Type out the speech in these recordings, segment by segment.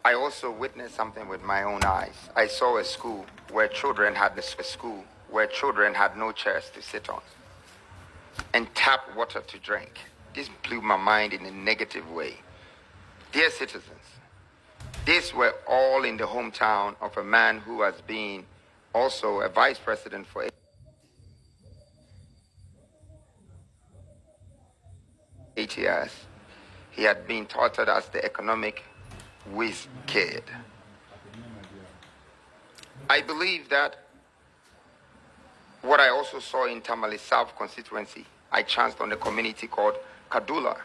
I also witnessed something with my own eyes. I saw a school where children had no chairs to sit on and tap water to drink. This blew my mind in a negative way. Dear citizens, these were all in the hometown of a man who has been also a vice president for 8 years. He had been touted as the economic whiz kid. I believe that what I also saw in Tamale South constituency, I chanced on a community called Kadula,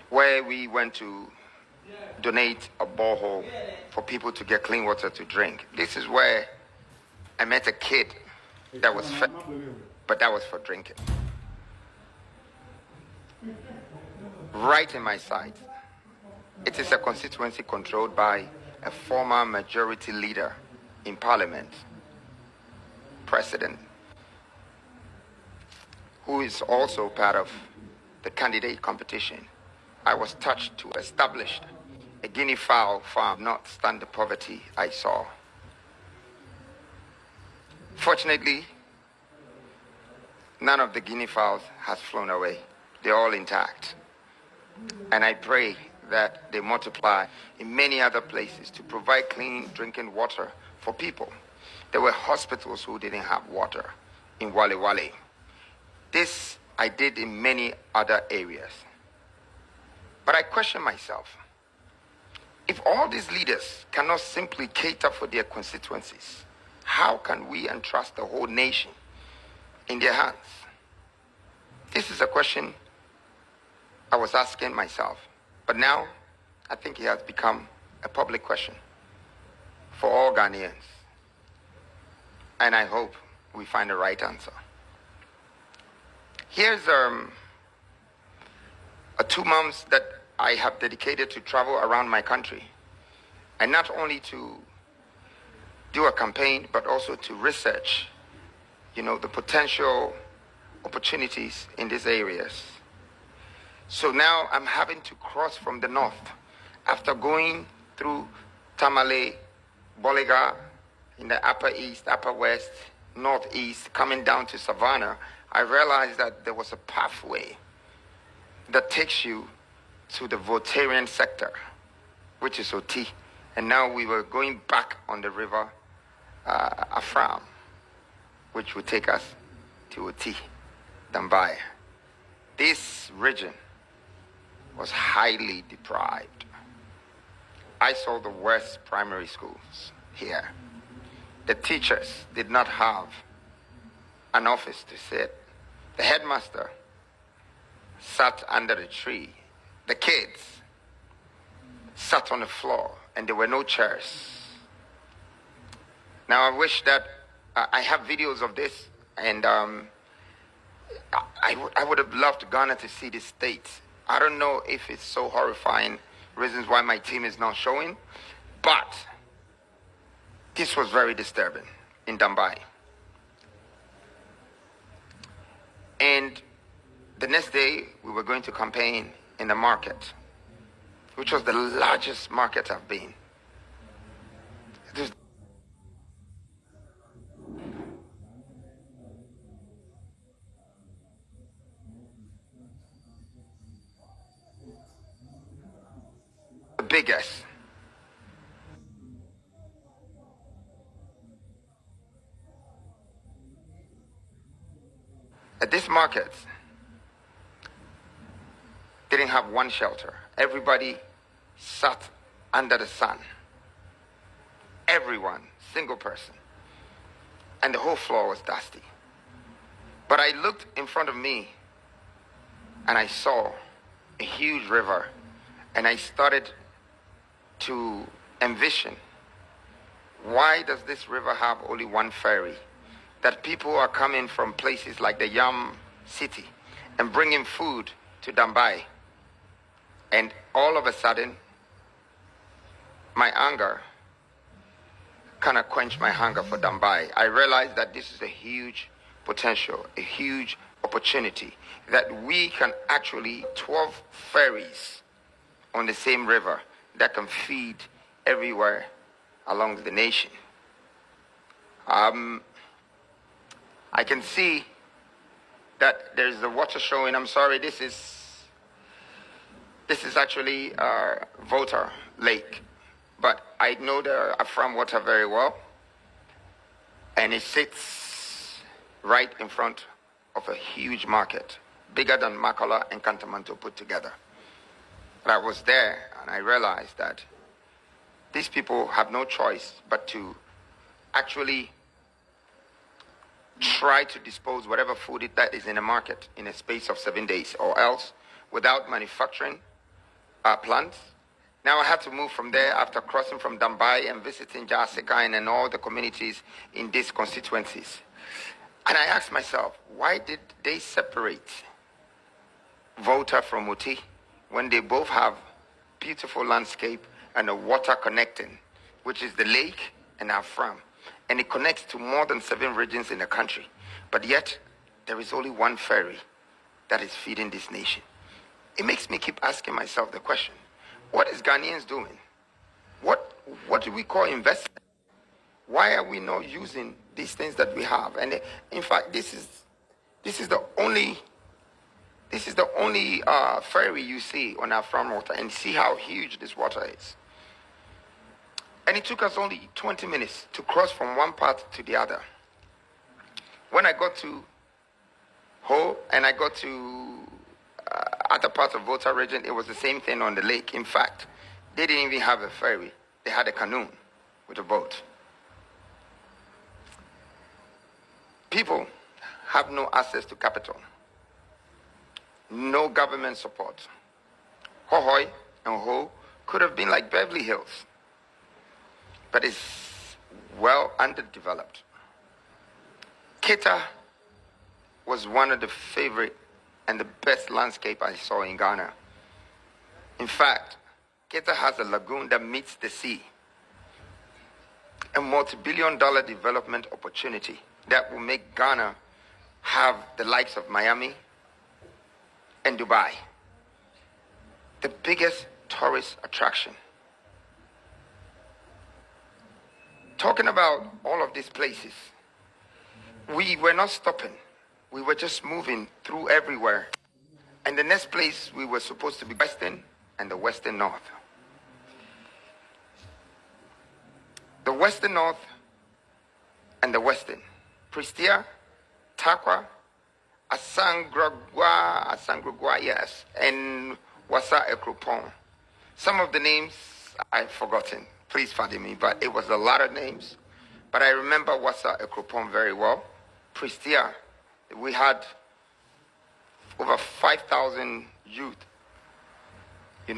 where we went to donate a borehole for people to get clean water to drink. This is where I met a kid that was fed, but that was for drinking. Right in my sight. It is a constituency controlled by a former majority leader in parliament, president, who is also part of the candidate competition. I was touched to establish a guinea fowl farm, not stand the poverty I saw. Fortunately, none of the guinea fowls has flown away. They're all intact. And I pray that they multiply in many other places to provide clean drinking water for people. There were hospitals who didn't have water in Wale Wale. This I did in many other areas. But I question myself, if all these leaders cannot simply cater for their constituencies, how can we entrust the whole nation in their hands? This is a question I was asking myself, but now I think it has become a public question for all Ghanaians, and I hope we find the right answer. Here's 2 months that I have dedicated to travel around my country, and not only to do a campaign, but also to research, the potential opportunities in these areas. So now I'm having to cross from the north. After going through Tamale, Bolega, in the upper east, upper west, northeast, coming down to Savannah, I realized that there was a pathway that takes you to the Voltarian sector, which is Oti. And now we were going back on the river Afram, which would take us to Oti, Dambai. This region was highly deprived. I saw the worst primary schools here. The teachers did not have an office to sit. The headmaster sat under the tree. The kids sat on the floor, and there were no chairs. Now I wish that I have videos of this, and I would have loved Ghana to see this state. I don't know if it's so horrifying, reasons why my team is not showing, but this was very disturbing in Dambai. And the next day, we were going to campaign in the market, which was the largest market I've been. The biggest. At this market, didn't have one shelter. Everybody sat under the sun. Everyone, single person. And the whole floor was dusty. But I looked in front of me and I saw a huge river, and I started to envision, why does this river have only one ferry? That people are coming from places like the Yam city and bringing food to Dambai. And all of a sudden, my anger kind of quenched my hunger for Dambai. I realized that this is a huge potential, a huge opportunity, that we can actually 12 ferries on the same river that can feed everywhere along the nation. I can see that there's the water showing. I'm sorry, this is actually Volta Lake, but I know the Afram water very well, and it sits right in front of a huge market, bigger than Makala and Kantamanto put together. And I was there, and I realized that these people have no choice but to actually try to dispose whatever food that is in the market in a space of 7 days, or else without manufacturing plants. Now I had to move from there after crossing from Dambai and visiting Jasikain and all the communities in these constituencies. And I asked myself, why did they separate Volta from Muti when they both have beautiful landscape and a water connecting, which is the lake and Afram? And it connects to more than 7 regions in the country. But yet, there is only one ferry that is feeding this nation. It makes me keep asking myself the question, what is Ghanaians doing? What do we call investment? Why are we not using these things that we have? And in fact, this is the only ferry you see on our farm water, and see how huge this water is. And it took us only 20 minutes to cross from one part to the other. When I got to Ho and I got to other parts of Volta region, it was the same thing on the lake. In fact, they didn't even have a ferry. They had a canoe with a boat. People have no access to capital, no government support. Hohoi and Ho could have been like Beverly Hills, but it's well underdeveloped. Keta was one of the favorite and the best landscape I saw in Ghana. In fact, Keta has a lagoon that meets the sea, a multi-billion-dollar development opportunity that will make Ghana have the likes of Miami and Dubai, the biggest tourist attraction. Talking about all of these places, we were not stopping. We were just moving through everywhere. And the next place we were supposed to be Western and the Western North. The Western North and the Western. Prestia, Takwa, Asangrogwa, yes, and Wasa Ekropon. Some of the names I've forgotten. Please pardon me, but it was a lot of names. But I remember Wasa Ekropon very well. Prestia, we had over 5,000 youth,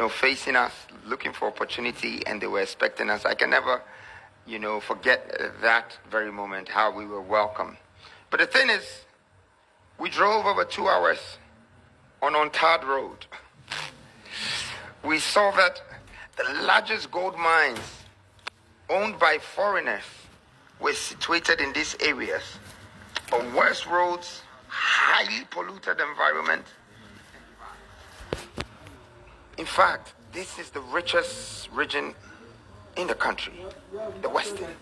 facing us, looking for opportunity, and they were expecting us. I can never, forget that very moment, how we were welcomed. But the thing is, we drove over 2 hours on untarred road. We saw that the largest gold mines owned by foreigners were situated in these areas. But worse roads, highly polluted environment. In fact, this is the richest region in the country, the Western.